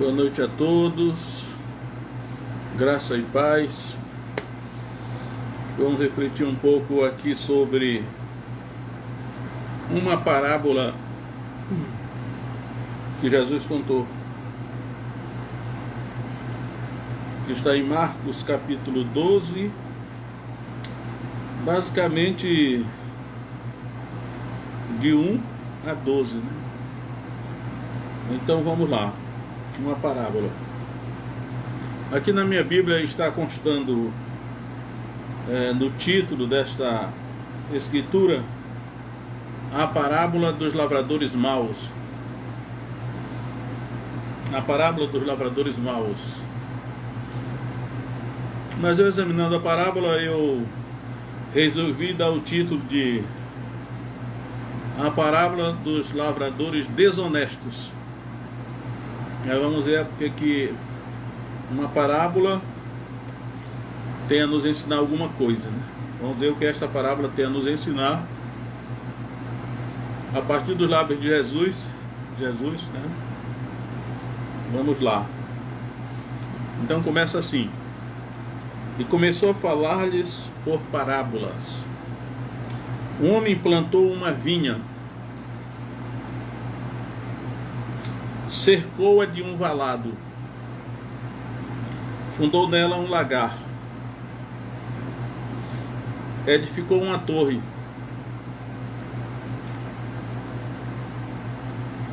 Boa noite a todos, graça e paz. Vamos refletir um pouco aqui sobre uma parábola que Jesus contou, que está em Marcos capítulo 12, basicamente de 1 a 12, né? Então vamos lá, uma parábola. Aqui na minha Bíblia está constando no título desta escritura a parábola dos lavradores maus. A parábola dos lavradores maus. Mas eu, examinando a parábola, eu resolvi dar o título de a parábola dos lavradores desonestos. Aí vamos ver porque que uma parábola tem a nos ensinar alguma coisa, né? Vamos ver o que esta parábola tem a nos ensinar a partir dos lábios de Jesus, né? Vamos lá. Então começa assim: e começou a falar-lhes por parábolas. Um homem plantou uma vinha, cercou-a de um valado, fundou nela um lagar, edificou uma torre.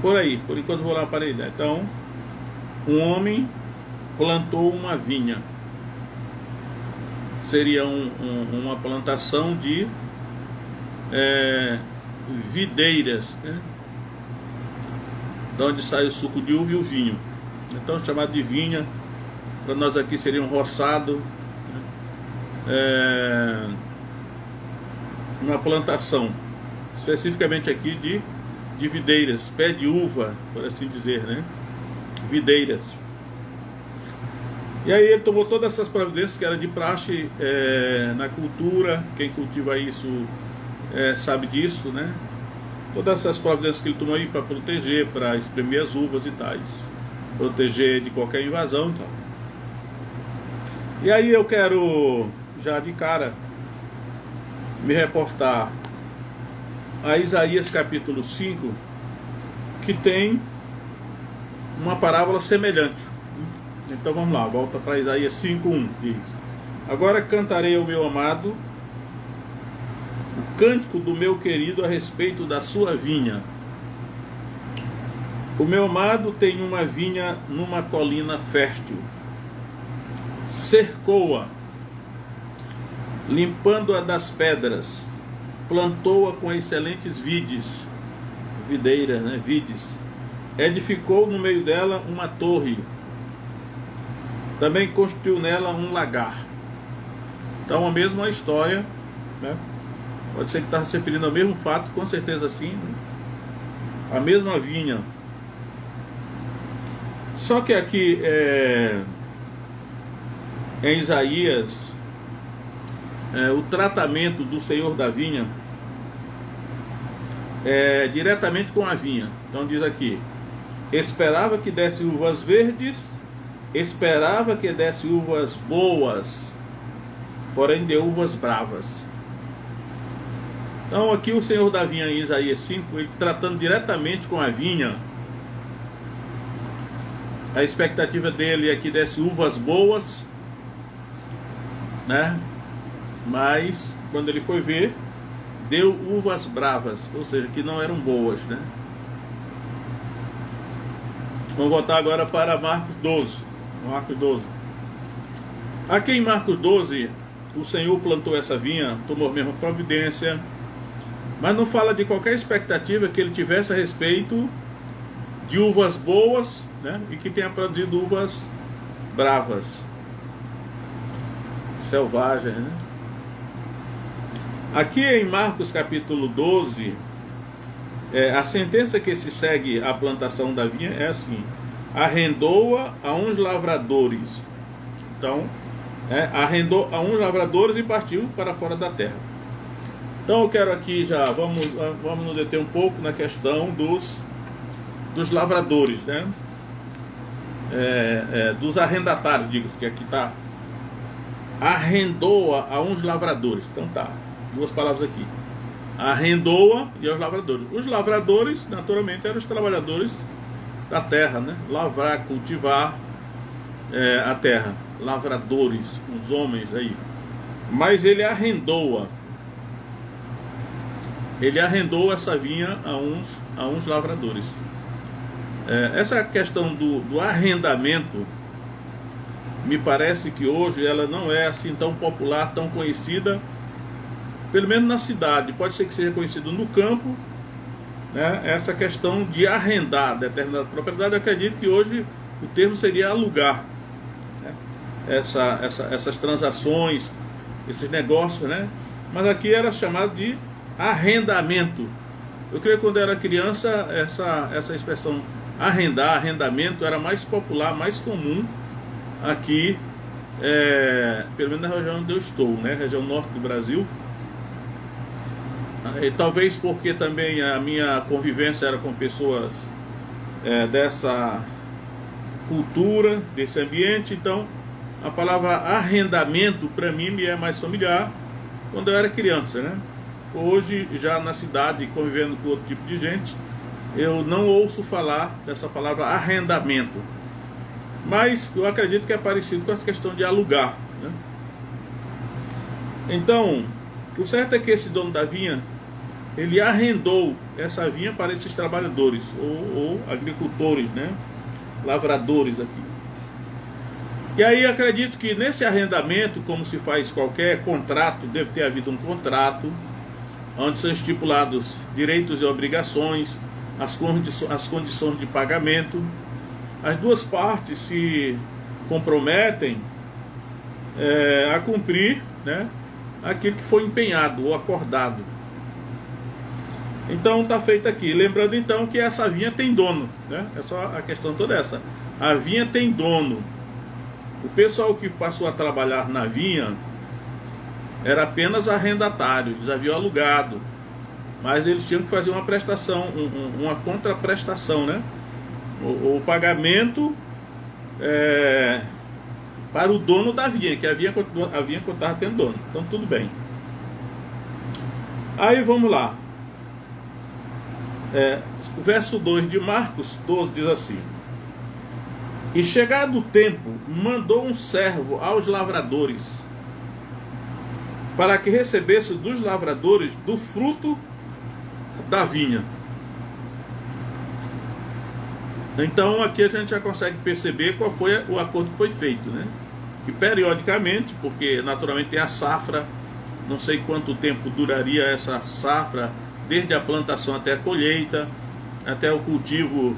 Por enquanto vou lá para ele. Então, um homem plantou uma vinha. Seria uma plantação de videiras, né? De onde sai o suco de uva e o vinho. Então, chamado de vinha, para nós aqui seria um roçado, né? Uma plantação, especificamente aqui de videiras, pé de uva, por assim dizer, né? Videiras. E aí ele tomou todas essas providências que era de praxe na cultura. Quem cultiva isso sabe disso, né? Todas essas providências que ele tomou aí para proteger, para espremer as uvas e tais, proteger de qualquer invasão e tal. E aí eu quero já de cara me reportar a Isaías capítulo 5, que tem uma parábola semelhante. Então vamos lá, volta para Isaías 5:1, diz: agora cantarei ao meu amado o cântico do meu querido a respeito da sua vinha. O meu amado tem uma vinha numa colina fértil, cercou-a, limpando-a das pedras, plantou-a com excelentes videiras, né? Vides, edificou no meio dela uma torre, também construiu nela um lagar. Então a mesma história, né? Pode ser que está se referindo ao mesmo fato, com certeza sim, né? A mesma vinha. Só que aqui em Isaías, o tratamento do Senhor da vinha é diretamente com a vinha. Então diz aqui: esperava que desse uvas verdes, esperava que desse uvas boas, porém deu uvas bravas. Então aqui o Senhor da vinha em Isaías 5, ele tratando diretamente com a vinha. A expectativa dele é que desse uvas boas, né? Mas quando ele foi ver, deu uvas bravas, ou seja, que não eram boas, né? Vamos voltar agora para Marcos 12. Marcos 12. Aqui em Marcos 12, o Senhor plantou essa vinha, tomou a mesma providência, mas não fala de qualquer expectativa que ele tivesse a respeito de uvas boas, né? E que tenha produzido uvas bravas, selvagens, né? Aqui em Marcos capítulo 12, a sentença que se segue à plantação da vinha é assim: arrendou-a a uns lavradores. Então, arrendou a uns lavradores e partiu para fora da terra. Então eu quero aqui já, vamos nos deter um pouco na questão dos lavradores, né? dos arrendatários, digo que aqui está, arrendou-a a uns lavradores. Então tá, duas palavras aqui, arrendou-a e aos lavradores. Os lavradores, naturalmente, eram os trabalhadores da terra, né? Lavrar, cultivar a terra, lavradores, os homens aí. Mas ele arrendou-a. Ele arrendou essa vinha a uns lavradores. Essa questão do arrendamento, me parece que hoje ela não é assim tão popular, tão conhecida, pelo menos na cidade. Pode ser que seja conhecido no campo, né? Essa questão de arrendar determinada propriedade. Eu acredito que hoje o termo seria alugar, né? Essas transações, esses negócios, né? Mas aqui era chamado de arrendamento. Eu creio que quando eu era criança, essa expressão arrendar, arrendamento, era mais popular, mais comum aqui, pelo menos na região onde eu estou, né? Região norte do Brasil. Talvez porque também a minha convivência era com pessoas dessa cultura, desse ambiente. Então a palavra arrendamento para mim me é mais familiar quando eu era criança, né? Hoje, já na cidade, convivendo com outro tipo de gente, eu não ouço falar dessa palavra arrendamento. Mas eu acredito que é parecido com essa questão de alugar, né? Então, o certo é que esse dono da vinha, ele arrendou essa vinha para esses trabalhadores, ou agricultores, né? Lavradores aqui. E aí acredito que nesse arrendamento, como se faz qualquer contrato, deve ter havido um contrato, onde são estipulados direitos e obrigações, as condições de pagamento. As duas partes se comprometem a cumprir, né, aquilo que foi empenhado ou acordado. Então está feito aqui. Lembrando então que essa vinha tem dono, né? É só a questão toda essa. A vinha tem dono. O pessoal que passou a trabalhar na vinha era apenas arrendatário, eles haviam alugado, mas eles tinham que fazer uma prestação, uma contraprestação, né? O pagamento para o dono da vinha, que a vinha estava tendo dono. Então tudo bem. Aí vamos lá. O verso 2 de Marcos 12 diz assim: E chegado o tempo, mandou um servo aos lavradores, para que recebesse dos lavradores do fruto da vinha. Então aqui a gente já consegue perceber qual foi o acordo que foi feito, né? Que periodicamente, porque naturalmente tem a safra, não sei quanto tempo duraria essa safra, desde a plantação até a colheita, até o cultivo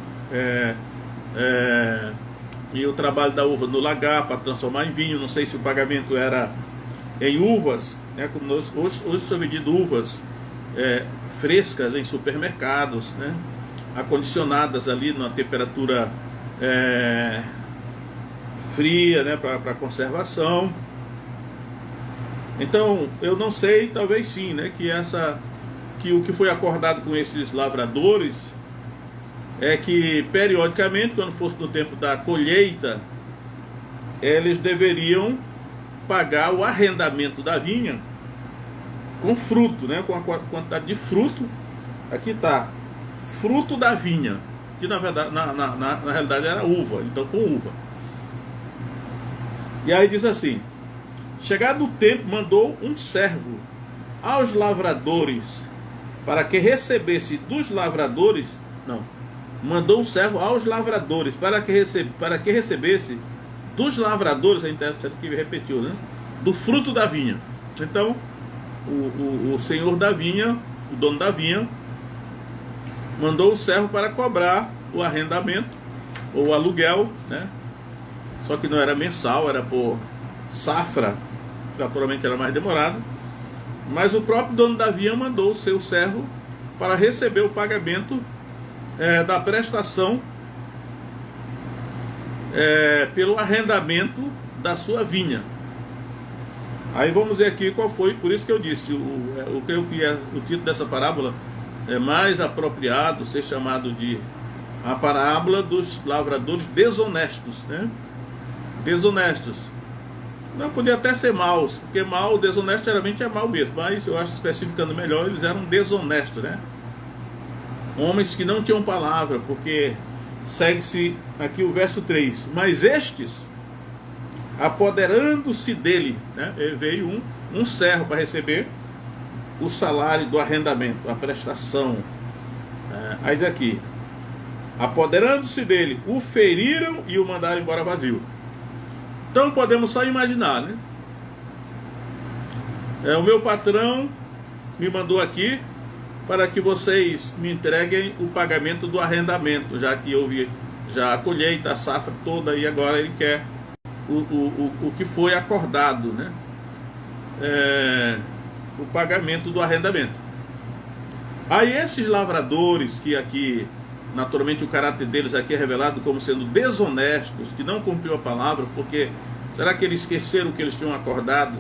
e o trabalho da uva no lagar para transformar em vinho. Não sei se o pagamento era em uvas, né? Como hoje são vendidas uvas frescas em supermercados, né? Acondicionadas ali numa temperatura fria, né? Para conservação. Então eu não sei, talvez sim, né? Que o que foi acordado com esses lavradores é que periodicamente, quando fosse no tempo da colheita, eles deveriam pagar o arrendamento da vinha com fruto, né? Com a quantidade de fruto. Aqui está, fruto da vinha, que na verdade, na realidade era uva, então com uva. E aí diz assim: chegado o tempo, mandou um servo aos lavradores, para que recebesse dos lavradores, mandou um servo aos lavradores, para que recebesse dos lavradores, é interessante que repetiu, né? Do fruto da vinha. Então, o senhor da vinha, o dono da vinha, mandou o servo para cobrar o arrendamento, ou o aluguel, né? Só que não era mensal, era por safra, naturalmente era mais demorado. Mas o próprio dono da vinha mandou o seu servo para receber o pagamento da prestação pelo arrendamento da sua vinha. Aí vamos ver aqui qual foi, por isso que eu disse, eu creio que o título dessa parábola é mais apropriado ser chamado de a parábola dos lavradores desonestos, né? Desonestos. Não, podia até ser maus, porque mal, desonesto geralmente é mal mesmo, mas eu acho, especificando melhor, eles eram desonestos, né? Homens que não tinham palavra, porque segue-se aqui o verso 3. Mas estes, apoderando-se dele, né? Veio um servo para receber o salário do arrendamento, a prestação. Aí daqui, apoderando-se dele, o feriram e o mandaram embora vazio. Então podemos só imaginar, né? O meu patrão me mandou aqui para que vocês me entreguem o pagamento do arrendamento, já que houve já a colheita, a safra toda, e agora ele quer o que foi acordado, né? O pagamento do arrendamento. Aí esses lavradores, que aqui naturalmente o caráter deles aqui é revelado como sendo desonestos, que não cumpriu a palavra, porque será que eles esqueceram o que eles tinham acordado,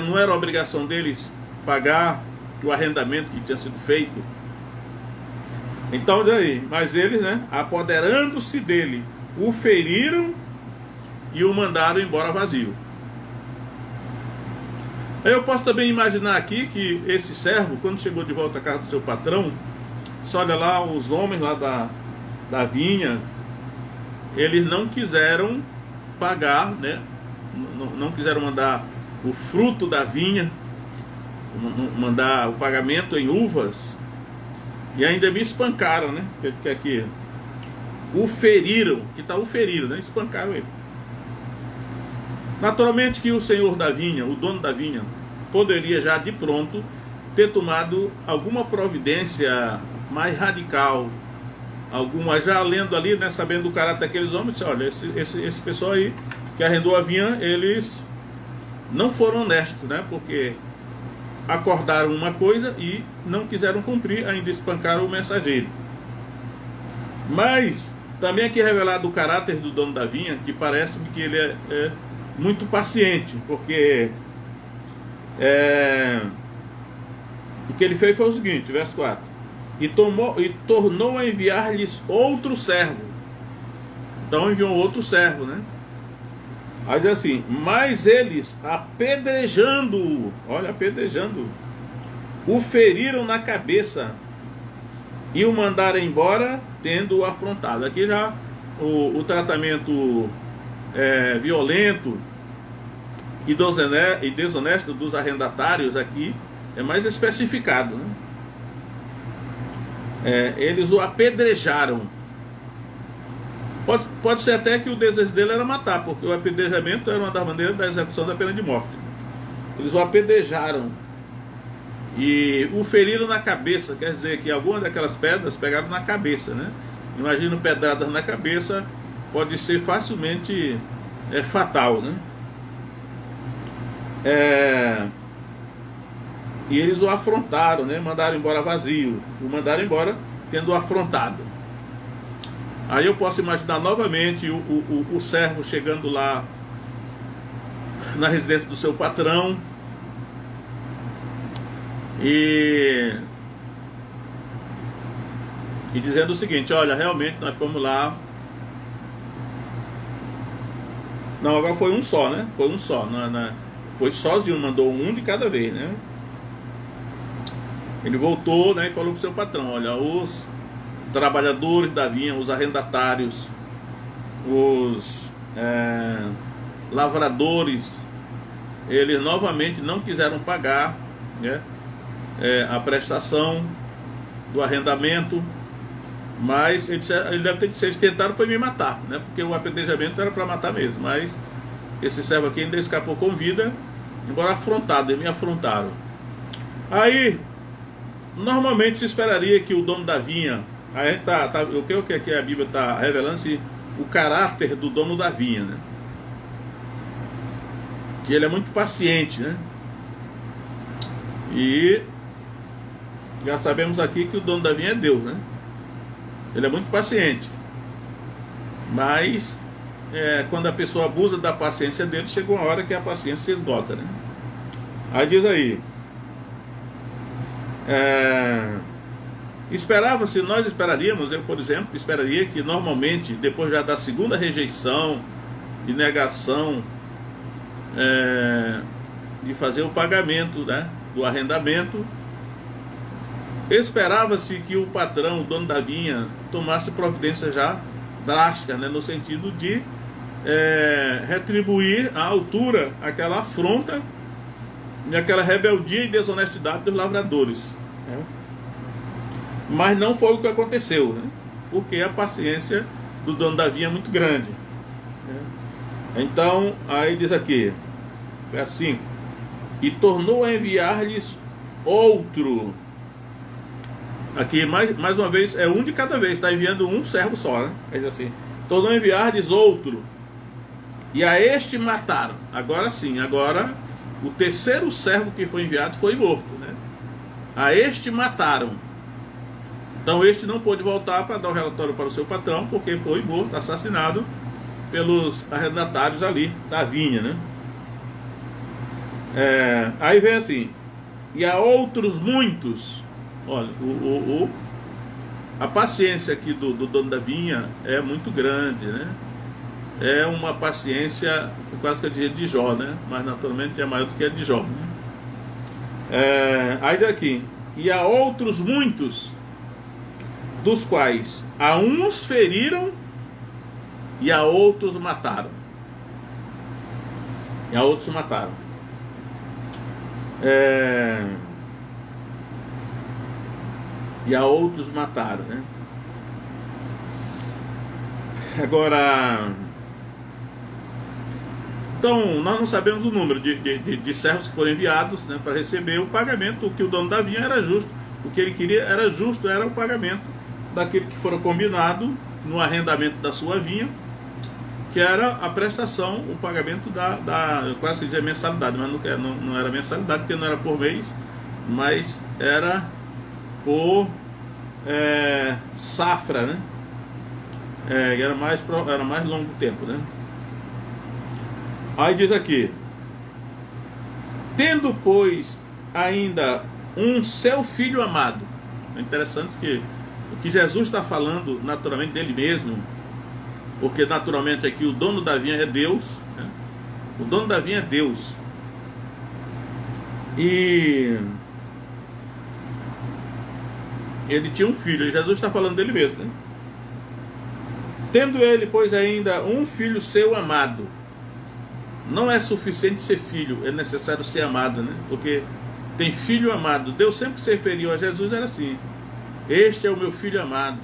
não era obrigação deles pagar o arrendamento que tinha sido feito? Então daí, mas eles, né, apoderando-se dele, o feriram e o mandaram embora vazio. Aí eu posso também imaginar aqui que esse servo, quando chegou de volta à casa do seu patrão, só olha lá, os homens lá da vinha, eles não quiseram pagar, né? Não quiseram mandar o fruto da vinha, mandar o pagamento em uvas, e ainda me espancaram, né? Que aqui o feriram, que está o feriram, né? Espancaram ele. Naturalmente que o senhor da vinha, o dono da vinha, poderia já de pronto ter tomado alguma providência mais radical, já lendo ali, né, sabendo do caráter daqueles homens, disse, olha, esse pessoal aí que arrendou a vinha, eles não foram honestos, né, porque acordaram uma coisa e não quiseram cumprir, ainda espancaram o mensageiro. Mas também aqui é revelado o caráter do dono da vinha, que parece-me que ele é muito paciente, porque o que ele fez foi o seguinte, verso 4: e tornou a enviar-lhes outro servo. Então enviou outro servo, né? Aí diz assim, mas eles, apedrejando-o, olha, apedrejando-o, o feriram na cabeça e o mandaram embora, tendo-o afrontado. Aqui já o tratamento violento e desonesto dos arrendatários aqui é mais especificado, né? Eles o apedrejaram. Pode ser até que o desejo dele era matar, porque o apedrejamento era uma das maneiras da execução da pena de morte. Eles o apedrejaram e o feriram na cabeça, quer dizer que algumas daquelas pedras pegaram na cabeça, né? Imagina pedradas na cabeça, pode ser facilmente fatal, né? E eles o afrontaram, né? Mandaram embora vazio, o mandaram embora tendo-o afrontado. Aí eu posso imaginar novamente o servo chegando lá na residência do seu patrão e dizendo o seguinte, olha, realmente nós fomos lá. Não, agora foi um só, né? Foi um só, foi sozinho, mandou um de cada vez, né? Ele voltou, né, e falou para o seu patrão, olha, os trabalhadores da vinha, os arrendatários, os lavradores, eles novamente não quiseram pagar, né, a prestação do arrendamento, mas ele deve ter, eles tentaram foi me matar, né, porque o apedrejamento era para matar mesmo, mas esse servo aqui ainda escapou com vida, embora afrontado, eles me afrontaram. Aí normalmente se esperaria que o dono da vinha, a gente o que a Bíblia está revelando, o caráter do dono da vinha, né? Que ele é muito paciente, né? E já sabemos aqui que o dono da vinha é Deus, né? Ele é muito paciente, mas quando a pessoa abusa da paciência dele, chega uma hora que a paciência se esgota, né? Aí diz aí, Esperava-se, nós esperaríamos, eu por exemplo, esperaria que normalmente, depois já da segunda rejeição e negação de fazer o pagamento, né, do arrendamento, esperava-se que o patrão, o dono da vinha, tomasse providência já drástica, né, no sentido de retribuir à altura aquela afronta e aquela rebeldia e desonestidade dos lavradores, né? Mas não foi o que aconteceu, né? Porque a paciência do dono da vinha é muito grande, né? Então, aí diz aqui, verso 5: e tornou a enviar-lhes outro. Aqui, mais uma vez, é um de cada vez, está enviando um servo só, né? Diz assim: tornou a enviar-lhes outro, e a este mataram. Agora sim, agora o terceiro servo que foi enviado foi morto, né? A este mataram. Então este não pôde voltar para dar o relatório para o seu patrão, porque foi morto, assassinado pelos arrendatários ali da vinha, né? Aí vem assim: e a outros muitos. Olha, a paciência aqui do dono da vinha é muito grande, né? É uma paciência, quase que eu diria de Jó, né? Mas naturalmente é maior do que a de Jó, né? Aí daqui: e a outros muitos, dos quais a uns feriram e a outros mataram. E a outros mataram. E a outros mataram, né? Agora, então, nós não sabemos o número de servos que foram enviados, né, para receber o pagamento. O que o dono da vinha era justo, o que ele queria era justo, era o pagamento daquele que foram combinado no arrendamento da sua vinha, que era a prestação, o pagamento eu quase que dizer mensalidade, mas não era mensalidade, porque não era por mês, mas era por safra, né? Era mais longo tempo, né? Aí diz aqui: tendo, pois, ainda um seu filho amado. É interessante que o que Jesus está falando naturalmente dele mesmo, porque naturalmente aqui o dono da vinha é Deus, né? O dono da vinha é Deus. E ele tinha um filho, e Jesus está falando dele mesmo, né? Tendo ele, pois, ainda um filho seu amado. Não é suficiente ser filho, é necessário ser amado, né? Porque tem filho amado. Deus sempre se referiu a Jesus, era assim: este é o meu filho amado.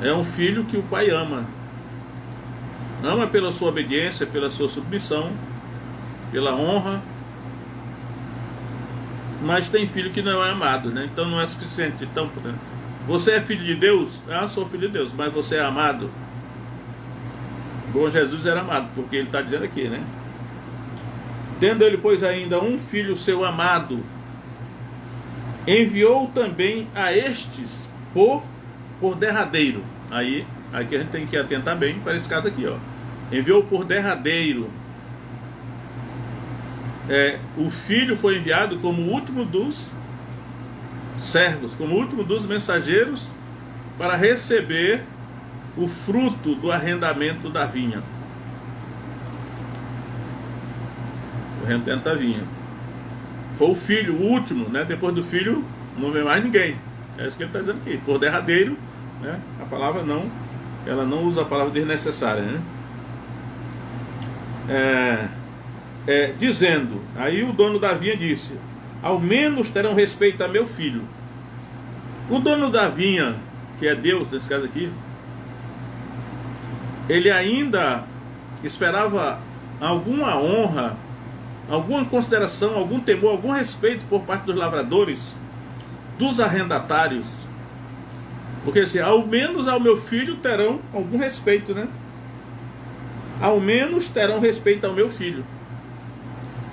É um filho que o pai ama. Ama pela sua obediência, pela sua submissão, pela honra. Mas tem filho que não é amado, né? Então não é suficiente. Então, você é filho de Deus? Ah, sou filho de Deus. Mas você é amado? Bom, Jesus era amado, porque ele está dizendo aqui, né? Tendo ele, pois, ainda um filho seu amado, enviou também a estes por derradeiro. Aí que a gente tem que atentar bem para esse caso aqui, ó. Enviou por derradeiro. O filho foi enviado como o último dos servos, como o último dos mensageiros, para receber o fruto do arrendamento da vinha. O arrendamento da vinha. Foi o filho, o último, né? Depois do filho não vem mais ninguém. É isso que ele está dizendo aqui. Por derradeiro, né? A palavra não, ela não usa a palavra desnecessária, né? Dizendo, aí o dono da vinha disse: ao menos terão respeito a meu filho. O dono da vinha, que é Deus nesse caso aqui, ele ainda esperava alguma honra, alguma consideração, algum temor, algum respeito por parte dos lavradores, dos arrendatários. Porque assim, ao menos ao meu filho terão algum respeito, né? Ao menos terão respeito ao meu filho.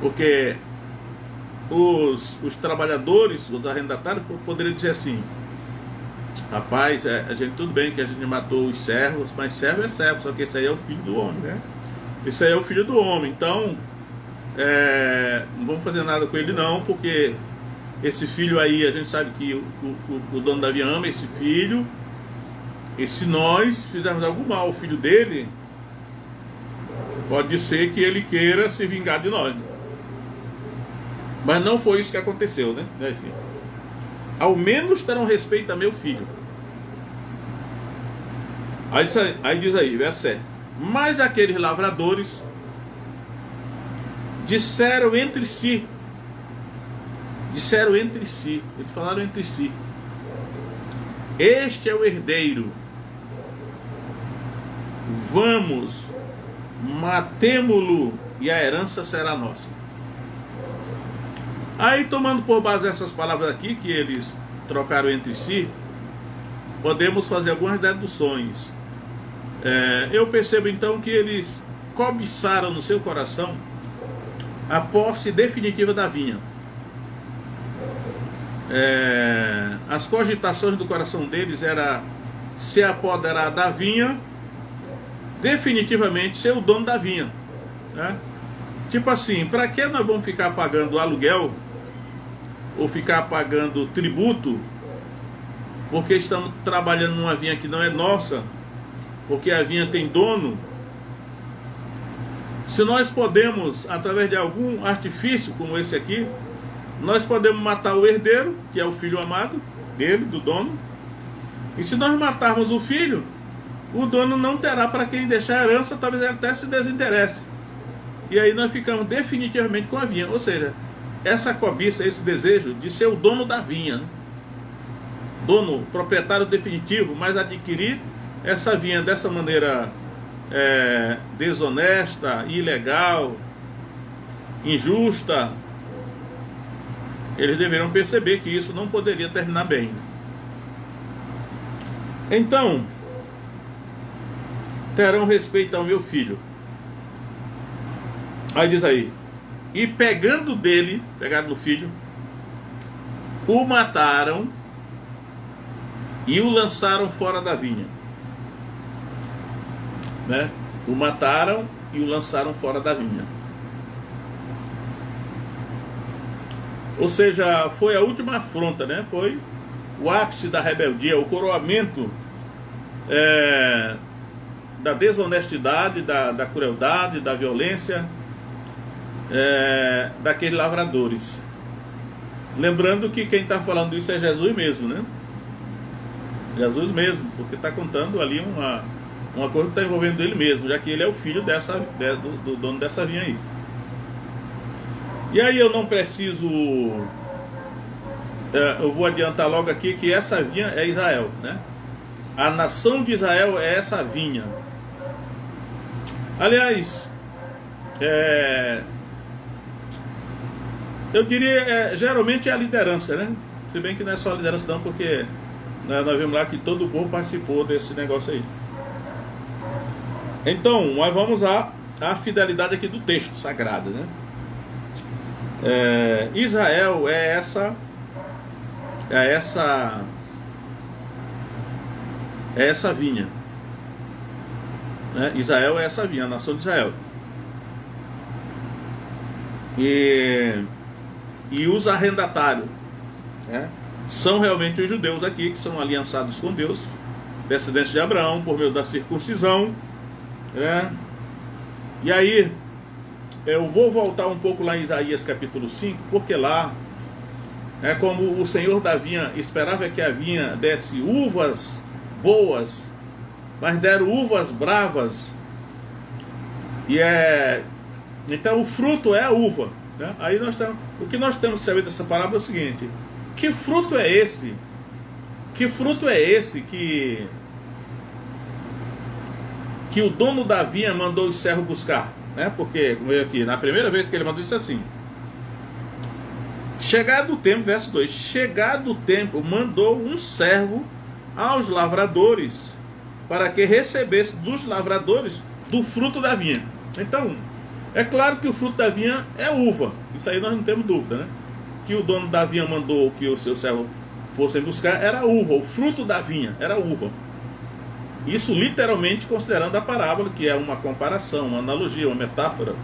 Porque os trabalhadores, os arrendatários, poderiam dizer assim: rapaz, a gente, tudo bem que a gente matou os servos, mas servo é servo, só que esse aí é o filho do homem, né? Esse aí é o filho do homem, então não vamos fazer nada com ele não, porque esse filho aí, a gente sabe que o dono da vinha ama esse filho, e se nós fizermos algum mal ao filho dele, pode ser que ele queira se vingar de nós. Mas não foi isso que aconteceu, né? Ao menos terão respeito a meu filho. Aí diz aí, verso 7. Mas aqueles lavradores disseram entre si, eles falaram entre si: este é o herdeiro, vamos, matemo-lo e a herança será nossa. Aí, tomando por base essas palavras aqui que eles trocaram entre si, podemos fazer algumas deduções. Eu percebo então que eles cobiçaram no seu coração a posse definitiva da vinha. As cogitações do coração deles era se apoderar da vinha, definitivamente ser o dono da vinha, né? Tipo assim, para que nós vamos ficar pagando aluguel ou ficar pagando tributo porque estamos trabalhando numa vinha que não é nossa, porque a vinha tem dono? Se nós podemos, através de algum artifício como esse aqui, nós podemos matar o herdeiro, que é o filho amado dele, do dono. E se nós matarmos o filho, o dono não terá para quem deixar a herança, talvez ele até se desinteresse. E aí nós ficamos definitivamente com a vinha. Ou seja, essa cobiça, esse desejo de ser o dono da vinha, né? Dono, proprietário definitivo, mas adquirir essa vinha dessa maneira desonesta, ilegal, injusta, eles deveriam perceber que isso não poderia terminar bem. Então, terão respeito ao meu filho. Aí diz aí: e pegando no filho, o mataram e o lançaram fora da vinha, né? O mataram e o lançaram fora da vinha. Ou seja, foi a última afronta, né? Foi o ápice da rebeldia, o coroamento da desonestidade, da crueldade, da violência daqueles lavradores. Lembrando que quem está falando isso é Jesus mesmo, né? Jesus mesmo, porque está contando ali uma coisa que está envolvendo ele mesmo, já que ele é o filho do dono dessa vinha aí. E aí eu não preciso, eu vou adiantar logo aqui que essa vinha é Israel, né? A nação de Israel é essa vinha. Aliás, eu diria, geralmente é a liderança, né? Se bem que não é só a liderança não, porque nós vimos lá que todo o povo participou desse negócio aí. Então, nós vamos à fidelidade aqui do texto sagrado, né? Israel é essa vinha, né? Israel é essa vinha, a nação de Israel. E os arrendatários, né, são realmente os judeus aqui, que são aliançados com Deus, descendentes de Abraão, por meio da circuncisão, né? E aí eu vou voltar um pouco lá em Isaías capítulo 5, porque lá como o Senhor da vinha esperava que a vinha desse uvas boas, mas deram uvas bravas. Então o fruto é a uva, né? Aí o que nós temos que saber dessa parábola é o seguinte: que fruto é esse? Que fruto é esse que o dono da vinha mandou os servos buscar, né? Porque, como eu aqui, na primeira vez que ele mandou, isso assim: chegado o tempo, verso 2, chegado o tempo, mandou um servo aos lavradores, para que recebesse dos lavradores do fruto da vinha. Então, é claro que o fruto da vinha é uva, isso aí nós não temos dúvida, né? Que o dono da vinha mandou que os seus servos fossem buscar era uva, o fruto da vinha era uva. Isso literalmente considerando a parábola, que é uma comparação, uma analogia, uma metáfora.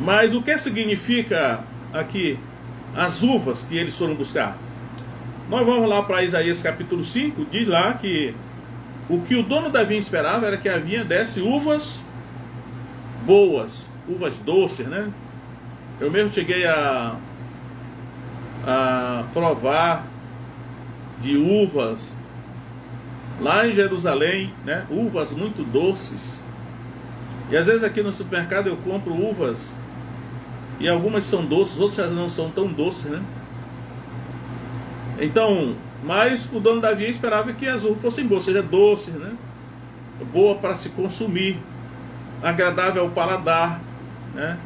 Mas o que significa aqui as uvas que eles foram buscar. Nós vamos lá para Isaías capítulo 5, diz lá que o que o dono da vinha esperava era que a vinha desse uvas boas, uvas doces, né? Eu mesmo cheguei a provar de uvas lá em Jerusalém, né? Uvas muito doces. E às vezes aqui no supermercado eu compro uvas e algumas são doces, outras não são tão doces, né? Então, mas o dono da vinha esperava que as uvas fossem boas, seja doces, né? Boa para se consumir, agradável ao paladar, né?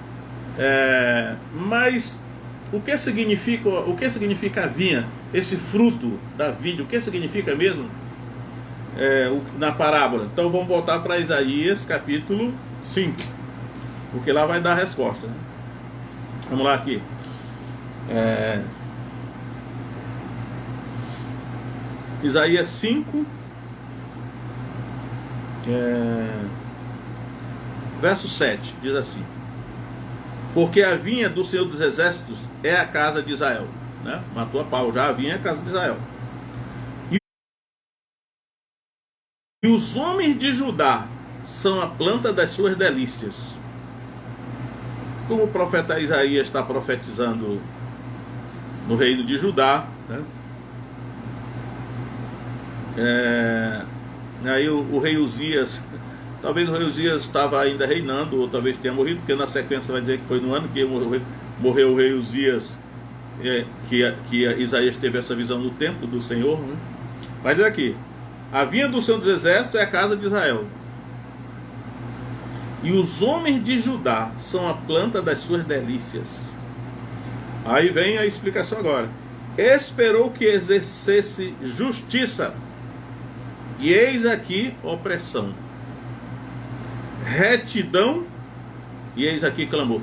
Mas o que significa a vinha? Esse fruto da vinha, o que significa mesmo na parábola? Então vamos voltar para Isaías capítulo 5, porque lá vai dar a resposta, né? Vamos lá aqui. Isaías 5, verso 7, diz assim: porque a vinha do Senhor dos Exércitos é a casa de Israel, né? Matou a pau, já a vinha é a casa de Israel. E os homens de Judá são a planta das suas delícias. Como o profeta Isaías está profetizando no reino de Judá, né? Aí o rei Uzias, talvez o rei Uzias estava ainda reinando, ou talvez tenha morrido, porque na sequência vai dizer que foi no ano que morreu o rei Uzias, que Isaías teve essa visão do templo do Senhor, né? Vai dizer aqui: a vinha do Senhor dos Exércitos é a casa de Israel, e os homens de Judá são a planta das suas delícias. Aí vem a explicação agora. Esperou que exercesse justiça, e eis aqui opressão. Retidão, e eis aqui clamor.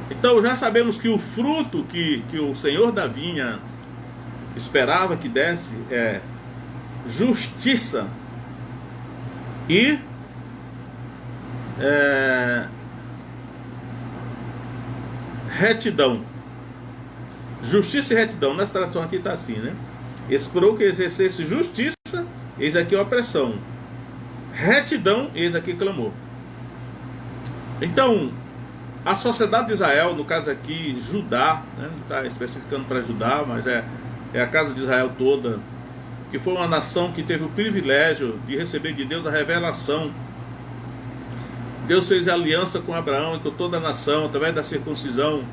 Então já sabemos que o fruto que o Senhor da vinha esperava que desse é justiça e retidão. Justiça e retidão. Nessa tradução aqui está assim, né? Esperou que exercesse justiça, eis aqui opressão. Retidão, eis aqui clamor. Então, a sociedade de Israel, no caso aqui, Judá, né? Não está especificando para Judá, mas é a casa de Israel toda, que foi uma nação que teve o privilégio de receber de Deus a revelação. Deus fez aliança com Abraão e com toda a nação, através da circuncisão.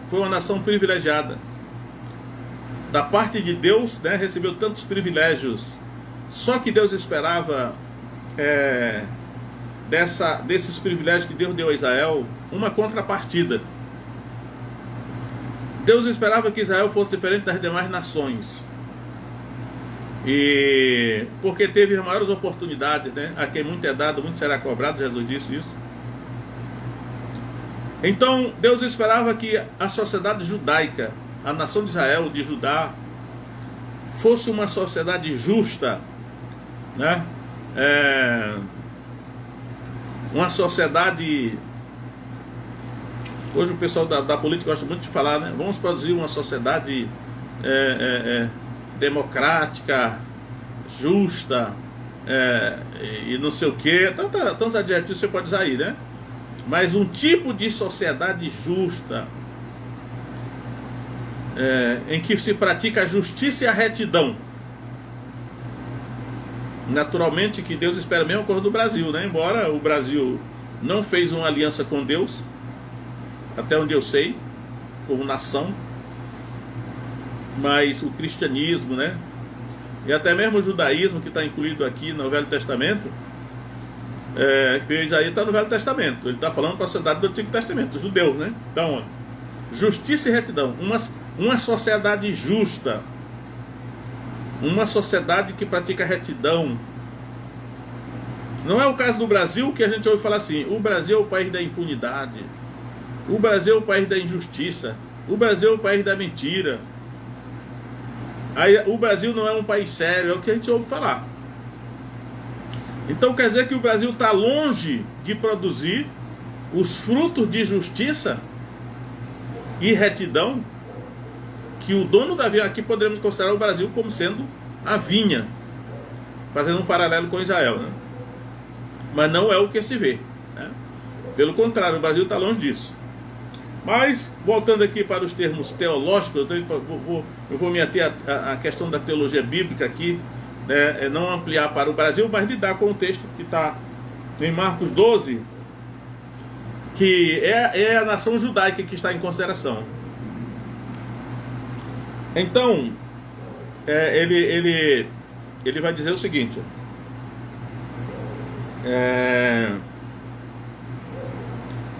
Foi uma nação privilegiada. Da parte de Deus, né, recebeu tantos privilégios. Só que Deus esperava desses privilégios que Deus deu a Israel uma contrapartida. Deus esperava que Israel fosse diferente das demais nações, e porque teve maiores oportunidades, né? A quem muito é dado, muito será cobrado. Jesus disse isso. Então Deus esperava que a sociedade judaica, a nação de Israel, de Judá, fosse uma sociedade justa, né? Uma sociedade. Hoje o pessoal da política gosta muito de falar, né? Vamos produzir uma sociedade democrática, justa, e não sei o que. Tantos adjetivos você pode usar aí, né? Mas um tipo de sociedade justa, em que se pratica a justiça e a retidão. Naturalmente que Deus espera a mesma coisa do Brasil, né? Embora o Brasil não fez uma aliança com Deus, até onde eu sei, como nação, mas o cristianismo, né? E até mesmo o judaísmo, que está incluído aqui no Velho Testamento, Isaías está no Velho Testamento, ele está falando para a sociedade do Antigo Testamento, judeus, né? Então, justiça e retidão, uma sociedade justa, uma sociedade que pratica retidão. Não é o caso do Brasil, que a gente ouve falar assim: o Brasil é o país da impunidade, o Brasil é o país da injustiça, o Brasil é o país da mentira. Aí, o Brasil não é um país sério, é o que a gente ouve falar. Então quer dizer que o Brasil está longe de produzir os frutos de justiça e retidão, que o dono da vinha, aqui podemos considerar o Brasil como sendo a vinha, fazendo um paralelo com Israel, né? Mas não é o que se vê, né? Pelo contrário, o Brasil está longe disso. Mas, voltando aqui para os termos teológicos, eu vou me ater à questão da teologia bíblica aqui, né? Não ampliar para o Brasil, mas lidar com o texto que está em Marcos 12, que é a nação judaica que está em consideração. Então, ele vai dizer o seguinte,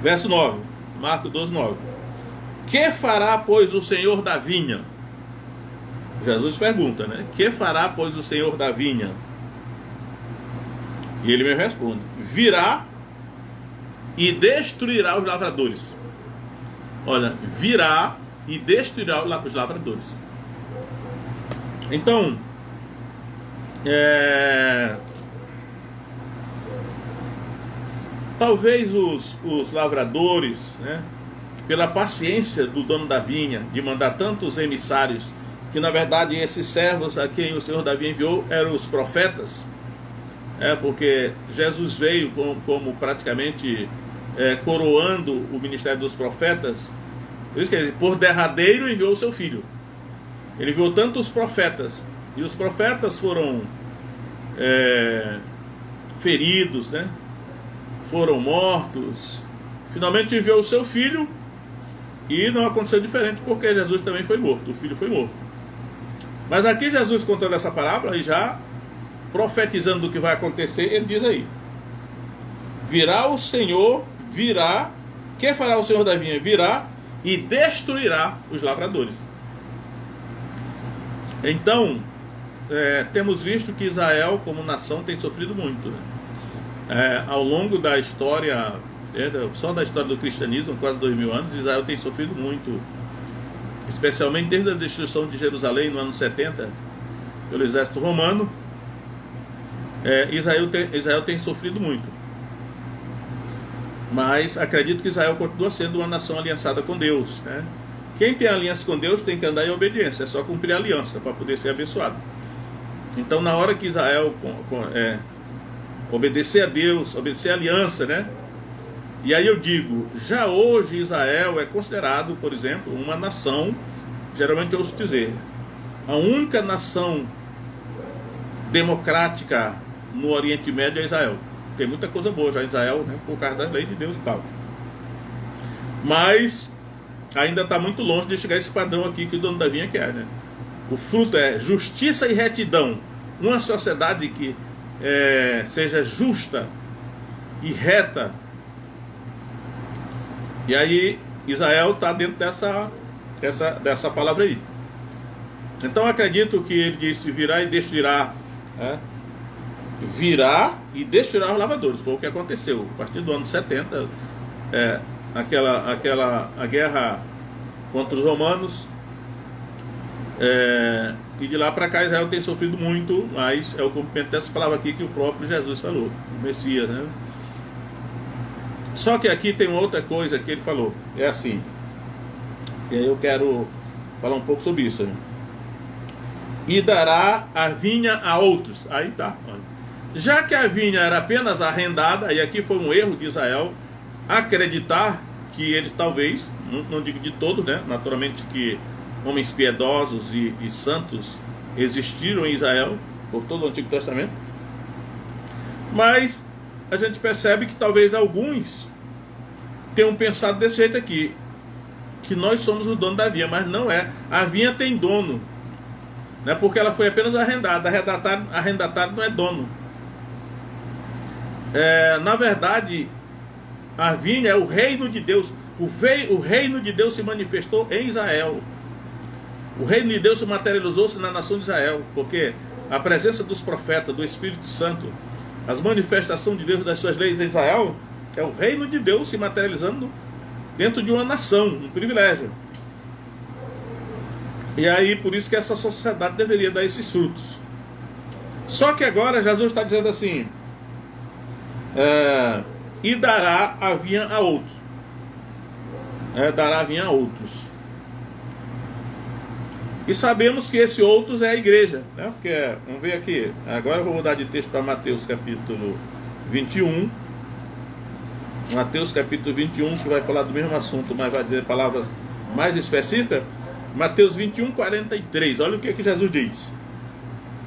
verso 9, Marcos 12, 9. Que fará, pois, o Senhor da vinha? Jesus pergunta, né? Que fará, pois, o Senhor da vinha? E ele me responde: virá e destruirá os lavradores. Olha, virá e destruirá os lavradores. Então, talvez os lavradores, né, pela paciência do dono da vinha de mandar tantos emissários, que na verdade esses servos a quem o Senhor da vinha enviou eram os profetas, porque Jesus veio como praticamente coroando o ministério dos profetas. Por isso que por derradeiro enviou o seu filho. Ele enviou tantos profetas, e os profetas foram feridos, né? Foram mortos. Finalmente enviou o seu filho, e não aconteceu diferente, porque Jesus também foi morto, o filho foi morto. Mas aqui Jesus, contando essa parábola e já profetizando do que vai acontecer, ele diz aí: virá o Senhor, virá, que fará o Senhor da vinha? Virá e destruirá os lavradores. Então, temos visto que Israel, como nação, tem sofrido muito, né? Ao longo da história, só da história do cristianismo, quase 2000 anos, Israel tem sofrido muito, especialmente desde a destruição de Jerusalém no ano 70 pelo exército romano. Israel tem sofrido muito, mas acredito que Israel continua sendo uma nação aliançada com Deus, né? Quem tem aliança com Deus tem que andar em obediência, é só cumprir a aliança para poder ser abençoado. Então, na hora que Israel obedecer a Deus, obedecer a aliança, né? E aí eu digo, já hoje Israel é considerado, por exemplo, uma nação, geralmente eu ouço dizer, a única nação democrática no Oriente Médio é Israel. Tem muita coisa boa já em Israel, né, por causa das leis de Deus e tal. Mas ainda está muito longe de chegar esse padrão aqui que o dono da vinha quer, né? O fruto é justiça e retidão. Uma sociedade que seja justa e reta. E aí Israel está dentro dessa palavra aí. Então acredito que ele disse: virá e destruirá, virá e destruirá os lavradores. Foi o que aconteceu a partir do ano 70, a guerra contra os romanos, e de lá para cá Israel tem sofrido muito, mas é o cumprimento dessa palavra aqui que o próprio Jesus falou, o Messias, né? Só que aqui tem outra coisa que ele falou, é assim, e aí eu quero falar um pouco sobre isso, né? E dará a vinha a outros. Aí tá, olha. Já que a vinha era apenas arrendada, e aqui foi um erro de Israel acreditar que eles talvez, não digo de todos, né? Naturalmente que homens piedosos e santos existiram em Israel por todo o Antigo Testamento, mas a gente percebe que talvez alguns tenham pensado desse jeito aqui, que nós somos o dono da vinha, mas não é. A vinha tem dono, né? Porque ela foi apenas arrendada. Arrendatado não é dono. Na verdade, a vinha é o reino de Deus. O reino de Deus se manifestou em Israel. O reino de Deus se materializou-se na nação de Israel, porque a presença dos profetas, do Espírito Santo, as manifestações de Deus das suas leis em Israel, é o reino de Deus se materializando dentro de uma nação, um privilégio. E aí, por isso que essa sociedade deveria dar esses frutos. Só que agora Jesus está dizendo assim, e dará a vinha a outros. Dará a vinha a outros. E sabemos que esse outros é a igreja, né? Porque, vamos ver aqui, agora eu vou mudar de texto para Mateus capítulo 21. Mateus capítulo 21, que vai falar do mesmo assunto, mas vai dizer palavras mais específicas. Mateus 21, 43, olha o que Jesus diz.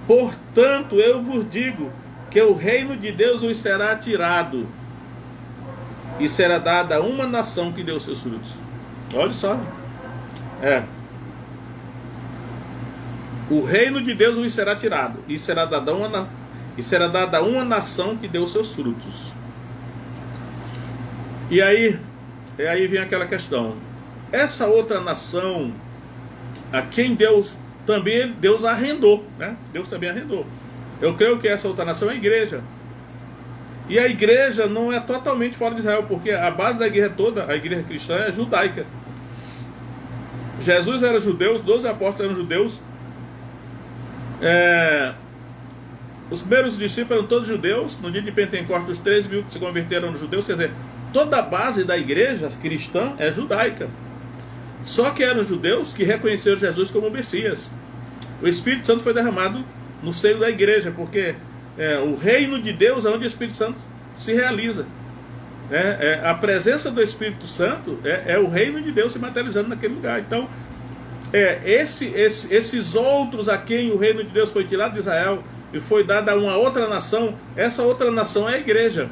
Portanto, eu vos digo que o reino de Deus vos será tirado e será dada a uma nação que deu seus frutos. Olha só. O reino de Deus vos será tirado e será dada a uma nação que deu seus frutos. E aí vem aquela questão. Essa outra nação, a quem Deus arrendou, né? Deus também arrendou. Eu creio que essa outra nação é a igreja. E a igreja não é totalmente fora de Israel, porque a base da igreja toda, a igreja cristã, é judaica. Jesus era judeu, os 12 apóstolos eram judeus. Os primeiros discípulos eram todos judeus. No dia de Pentecostes, os 3.000 que se converteram eram judeus. Quer dizer, toda a base da igreja cristã é judaica. Só que eram judeus que reconheceram Jesus como Messias. O Espírito Santo foi derramado no seio da igreja, porque o reino de Deus é onde o Espírito Santo se realiza. A presença do Espírito Santo é o reino de Deus se materializando naquele lugar. Então, esses outros a quem o reino de Deus foi tirado de Israel e foi dado a uma outra nação, essa outra nação é a igreja.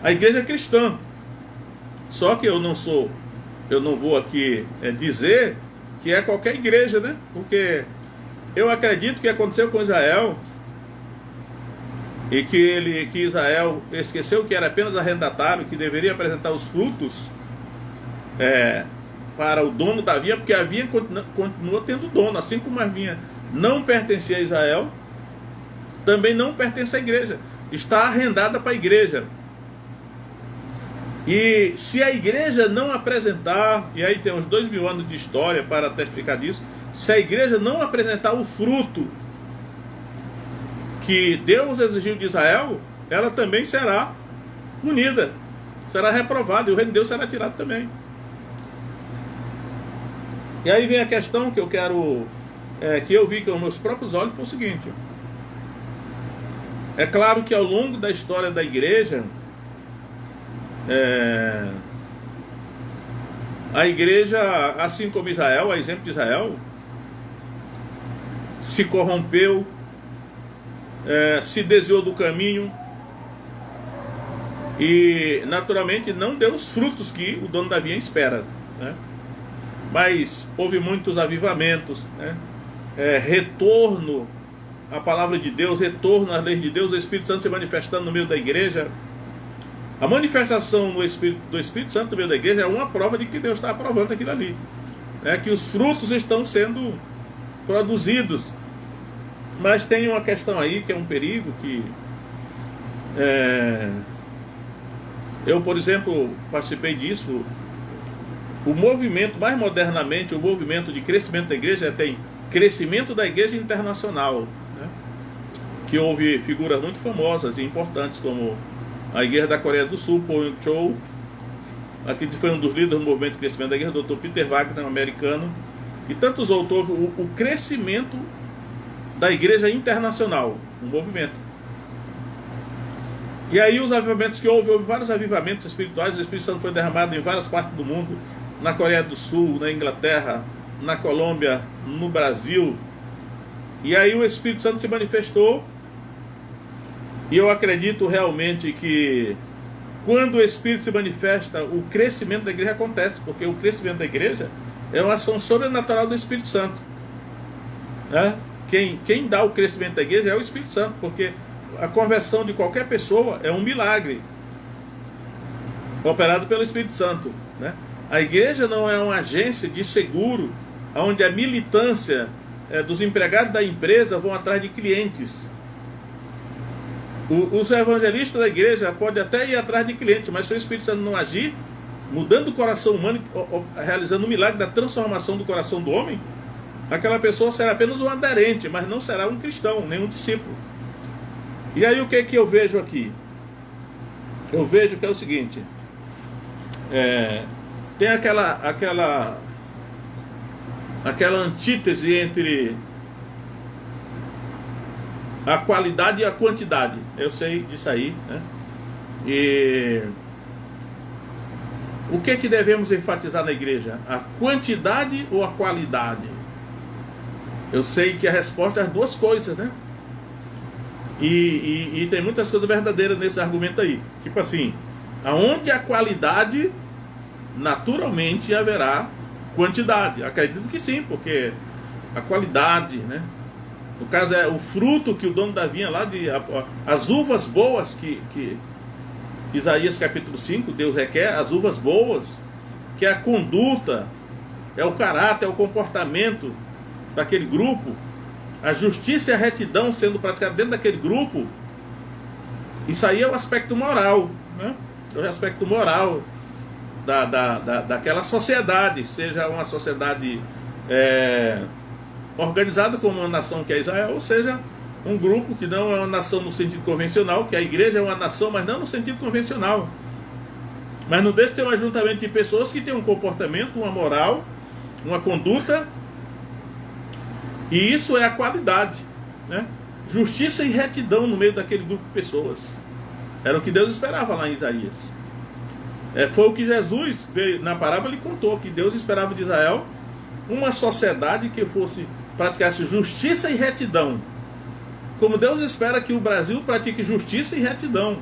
A igreja cristã. Só que eu não vou aqui dizer que é qualquer igreja, né? Porque eu acredito que aconteceu com Israel e que Israel esqueceu que era apenas arrendatário, que deveria apresentar os frutos para o dono da vinha, porque a vinha continua tendo dono, assim como a vinha não pertencia a Israel, também não pertence à igreja, está arrendada para a igreja. E se a igreja não apresentar, e aí tem uns 2.000 anos de história para testificar disso, se a igreja não apresentar o fruto que Deus exigiu de Israel, ela também será punida, será reprovada, e o reino de Deus será tirado também. E aí vem a questão que eu quero, que eu vi com meus próprios olhos, foi o seguinte. É claro que ao longo da história da igreja, a igreja, assim como Israel, a exemplo de Israel, se corrompeu, se desviou do caminho e naturalmente não deu os frutos que o dono da vinha espera, né? Mas houve muitos avivamentos, né? Retorno à palavra de Deus, retorno às leis de Deus, o Espírito Santo se manifestando no meio da igreja. A manifestação do Espírito Santo no meio da igreja é uma prova de que Deus está aprovando aquilo ali, que os frutos estão sendo produzidos. Mas tem uma questão aí que é um perigo, que eu, por exemplo, participei disso. O movimento, mais modernamente, o movimento de crescimento da igreja tem crescimento da igreja internacional, né? Que houve figuras muito famosas e importantes, como a igreja da Coreia do Sul, Paul Yong-Cho, aqui foi um dos líderes do movimento de crescimento da igreja, o Dr. Peter Wagner, um americano, e tantos outros. O crescimento da igreja internacional, um movimento. E aí os avivamentos que houve vários avivamentos espirituais. O Espírito Santo foi derramado em várias partes do mundo, na Coreia do Sul, na Inglaterra, na Colômbia, no Brasil. E aí o Espírito Santo se manifestou. E eu acredito realmente que quando o Espírito se manifesta, o crescimento da igreja acontece, porque o crescimento da igreja é uma ação sobrenatural do Espírito Santo, né? Quem dá o crescimento da igreja é o Espírito Santo, porque a conversão de qualquer pessoa é um milagre operado pelo Espírito Santo, né? A igreja não é uma agência de seguro, onde a militância dos empregados da empresa vão atrás de clientes. Os evangelistas da igreja podem até ir atrás de clientes, mas se o Espírito Santo não agir, mudando o coração humano, realizando o milagre da transformação do coração do homem, aquela pessoa será apenas um aderente, mas não será um cristão, nem um discípulo. E aí o que eu vejo aqui? eu vejo que é o seguinte, tem aquela antítese entre a qualidade e a quantidade. Eu sei disso aí, né? E o que devemos enfatizar na igreja? A quantidade ou a qualidade? Eu sei que a resposta é as duas coisas, né? E tem muitas coisas verdadeiras nesse argumento aí. Tipo assim, aonde a qualidade, naturalmente haverá quantidade. Acredito que sim, porque a qualidade, né? No caso é o fruto que o dono da vinha lá, as uvas boas que Isaías capítulo 5, Deus requer, as uvas boas, que é a conduta, é o caráter, é o comportamento daquele grupo, a justiça e a retidão sendo praticadas dentro daquele grupo. Isso aí é o aspecto moral, né? É o aspecto moral daquela sociedade, seja uma sociedade organizada como uma nação que é Israel, ou seja, um grupo que não é uma nação no sentido convencional, que a igreja é uma nação, mas não no sentido convencional. Mas não deixa de ter um ajuntamento de pessoas que têm um comportamento, uma moral, uma conduta, e isso é a qualidade, né? Justiça e retidão no meio daquele grupo de pessoas. Era o que Deus esperava lá em Isaías. Foi o que Jesus veio na parábola, ele contou que Deus esperava de Israel uma sociedade que praticasse justiça e retidão, como Deus espera que o Brasil pratique justiça e retidão,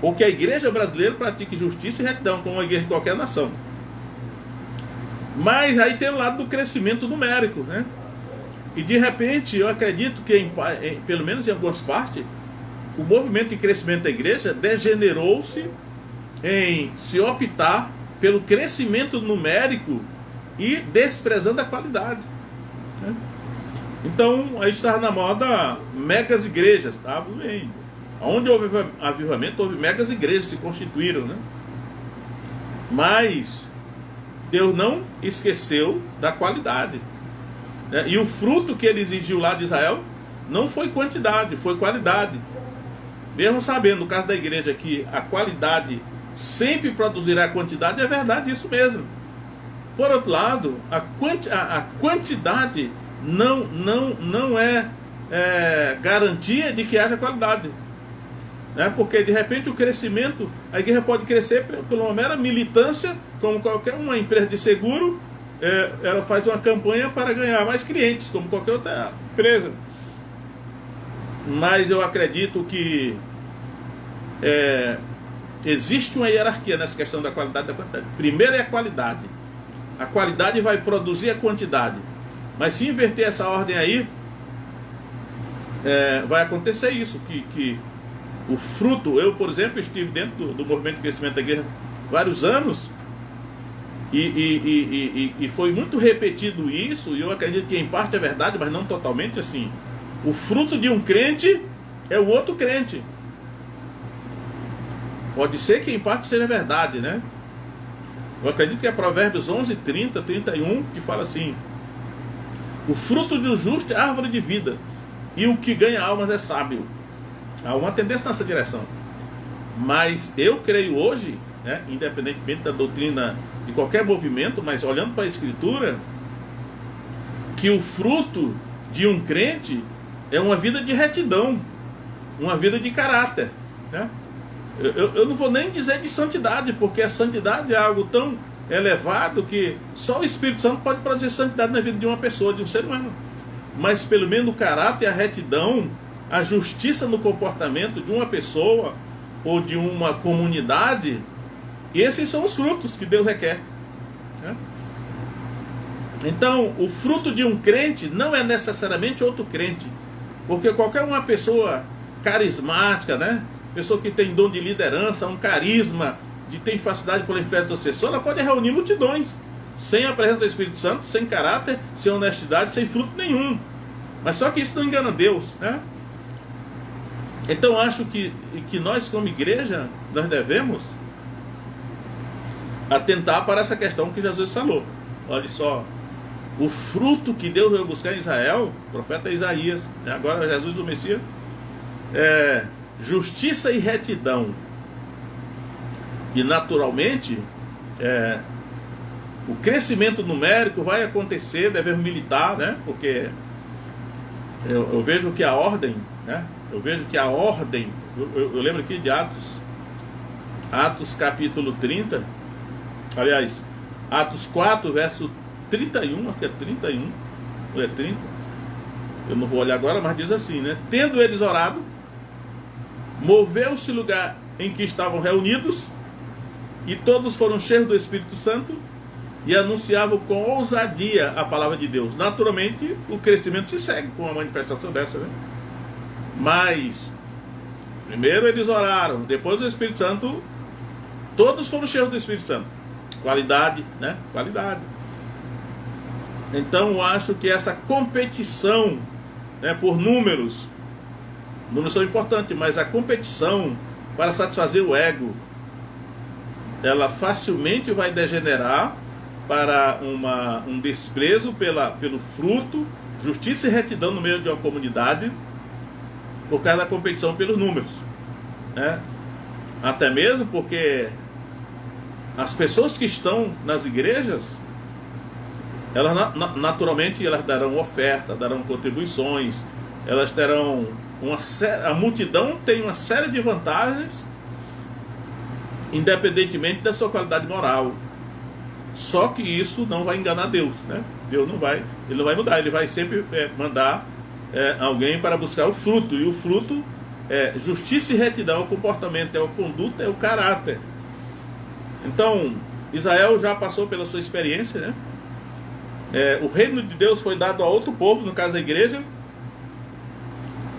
ou que a igreja brasileira pratique justiça e retidão, como a igreja de qualquer nação. Mas aí tem o lado do crescimento numérico, né? E de repente eu acredito que pelo menos em algumas partes, o movimento de crescimento da igreja degenerou-se em se optar pelo crescimento numérico e desprezando a qualidade, né? Então aí estava na moda megas igrejas, tá? Onde houve avivamento, houve megas igrejas que se constituíram, né? Mas Deus não esqueceu da qualidade, né? E o fruto que ele exigiu lá de Israel não foi quantidade, foi qualidade. Mesmo sabendo, no caso da igreja, que a qualidade sempre produzirá a quantidade, é verdade isso mesmo. Por outro lado, a quantidade não é garantia de que haja qualidade, né? Porque de repente o crescimento, a igreja pode crescer por uma mera militância, como qualquer uma empresa de seguro, ela faz uma campanha para ganhar mais clientes, como qualquer outra empresa. Mas eu acredito que existe uma hierarquia nessa questão da qualidade e da quantidade. Primeiro é a qualidade. A qualidade vai produzir a quantidade. Mas se inverter essa ordem aí, vai acontecer isso, que o fruto, eu por exemplo estive dentro do movimento de crescimento da igreja vários anos, e foi muito repetido isso, e eu acredito que em parte é verdade, mas não totalmente assim. O fruto de um crente é o outro crente. Pode ser que em parte seja verdade, né? Eu acredito que é Provérbios 11, 30, 31, que fala assim: o fruto do justo é árvore de vida, e o que ganha almas é sábio. Há uma tendência nessa direção. Mas eu creio hoje, né, independentemente da doutrina de qualquer movimento, mas olhando para a Escritura, que o fruto de um crente é uma vida de retidão, uma vida de caráter, né? Eu não vou nem dizer de santidade, porque a santidade é algo tão elevado que só o Espírito Santo pode produzir santidade na vida de uma pessoa, de um ser humano. Mas pelo menos o caráter, a retidão, a justiça no comportamento de uma pessoa ou de uma comunidade, esses são os frutos que Deus requer, né? Então o fruto de um crente não é necessariamente outro crente, porque qualquer uma pessoa carismática, né, pessoa que tem dom de liderança, um carisma, tem facilidade pela intercessão, ela pode reunir multidões, sem a presença do Espírito Santo, sem caráter, sem honestidade, sem fruto nenhum. Mas só que isso não engana Deus, né? Então acho que nós como igreja, nós devemos atentar para essa questão que Jesus falou. Olha só, o fruto que Deus veio buscar em Israel, o profeta Isaías, agora Jesus o Messias, justiça e retidão. E naturalmente, o crescimento numérico vai acontecer, devemos militar, né? Porque eu vejo que a ordem, né? Eu lembro aqui de Atos capítulo 30, aliás, Atos 4, verso 31, acho que é 31, ou é 30, eu não vou olhar agora, mas diz assim, né? Tendo eles orado, moveu-se o lugar em que estavam reunidos, e todos foram cheios do Espírito Santo, e anunciavam com ousadia a palavra de Deus. Naturalmente, o crescimento se segue com uma manifestação dessa, né? Mas, primeiro eles oraram, depois o Espírito Santo, todos foram cheios do Espírito Santo. Qualidade, né? Qualidade. Então, eu acho que essa competição, né, por números são importantes, mas a competição para satisfazer o ego, ela facilmente vai degenerar para um desprezo pelo fruto, justiça e retidão no meio de uma comunidade, por causa da competição pelos números, né? Até mesmo porque as pessoas que estão nas igrejas, elas naturalmente elas darão oferta, darão contribuições, elas terão a multidão tem uma série de vantagens, independentemente da sua qualidade moral. Só que isso não vai enganar Deus, né? Deus ele não vai mudar, ele vai sempre mandar alguém para buscar o fruto, e o fruto é justiça e retidão, é o comportamento, é a conduta, é o caráter. Então, Israel já passou pela sua experiência, né? O reino de Deus foi dado a outro povo, no caso a igreja.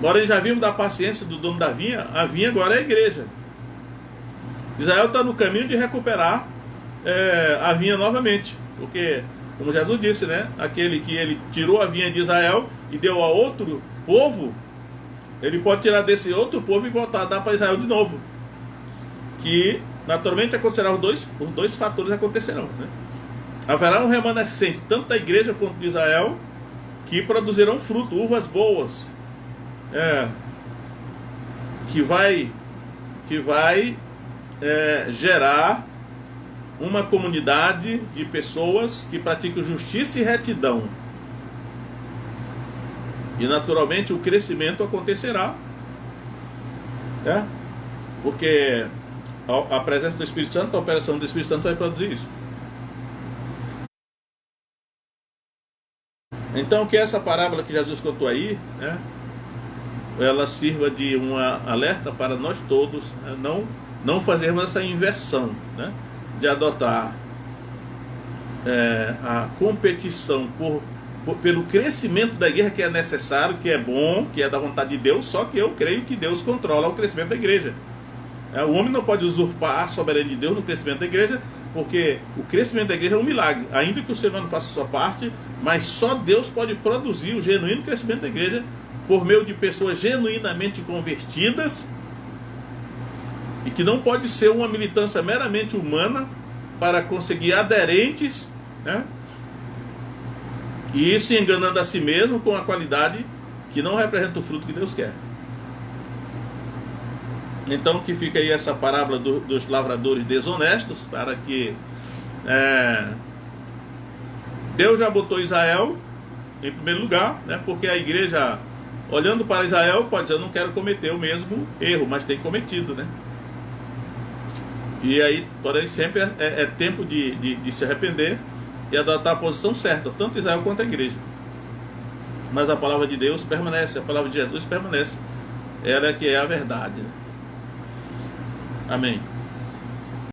Agora já vimos da paciência do dono da vinha, a vinha agora é a igreja. Israel está no caminho de recuperar a vinha novamente, porque, como Jesus disse, né? Aquele que ele tirou a vinha de Israel e deu a outro povo, ele pode tirar desse outro povo e voltar a dar para Israel de novo. Que naturalmente acontecerá, os dois fatores acontecerão, né? Haverá um remanescente tanto da igreja quanto de Israel que produzirão fruto, uvas boas, que vai gerar uma comunidade de pessoas que praticam justiça e retidão. E naturalmente o crescimento acontecerá, né? Porque a presença do Espírito Santo, a operação do Espírito Santo vai produzir isso. Então que essa parábola que Jesus contou aí, né, ela sirva de um alerta para nós todos, né, não fazermos essa inversão, né, de adotar a competição pelo crescimento da igreja, que é necessário, que é bom, que é da vontade de Deus. Só que eu creio que Deus controla o crescimento da igreja. O homem não pode usurpar a soberania de Deus no crescimento da igreja, porque o crescimento da igreja é um milagre, ainda que o ser humano faça a sua parte, mas só Deus pode produzir o genuíno crescimento da igreja por meio de pessoas genuinamente convertidas, e que não pode ser uma militância meramente humana para conseguir aderentes, né? E se enganando a si mesmo com a qualidade que não representa o fruto que Deus quer. Então que fica aí essa parábola dos lavradores desonestos, para que Deus já botou Israel em primeiro lugar, né? Porque a igreja, olhando para Israel, pode dizer: eu não quero cometer o mesmo erro, mas tem cometido, né? E aí, porém, sempre é tempo de se arrepender e adotar a posição certa, tanto Israel quanto a igreja. Mas a palavra de Deus permanece, a palavra de Jesus permanece. Ela é que é a verdade, né? Amém.